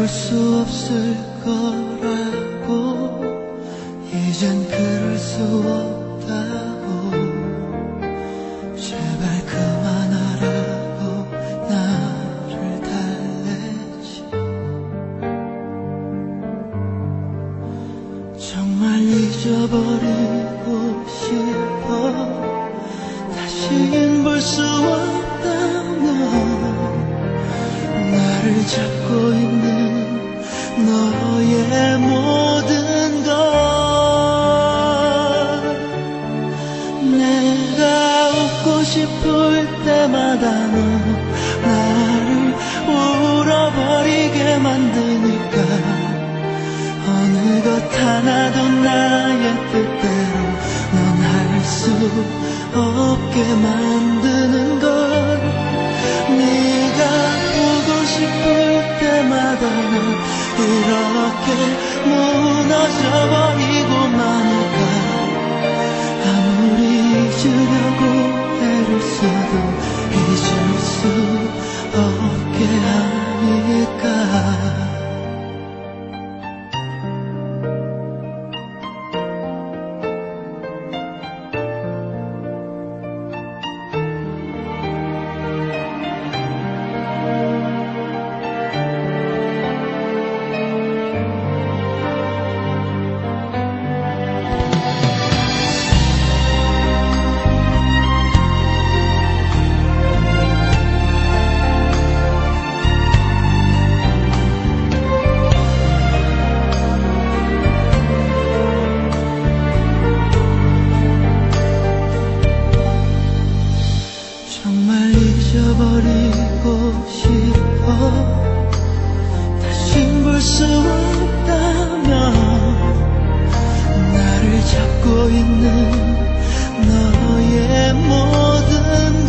볼 수 없을 거라고, 이젠 그럴 수 없다고, 제발 그만하라고 나를 달래지. 정말 잊어버리고 싶어. 다시는 볼 수 없다면 나를 잡고 있는 너의 모든 것, 내가 웃고 싶을 때마다 너 나를 울어버리게 만드니까, 어느 것 하나도 나의 뜻대로 넌 할 수 없게 만드는 걸. 네가 보고 싶을 때마다 난 이렇게 무너져버리고 마니까, 아무리 잊으려고 애를 써도 잊을 수 없게 하니까. 정말 잊어버리고 싶어. 다신 볼 수 없다면 나를 잡고 있는 너의 모든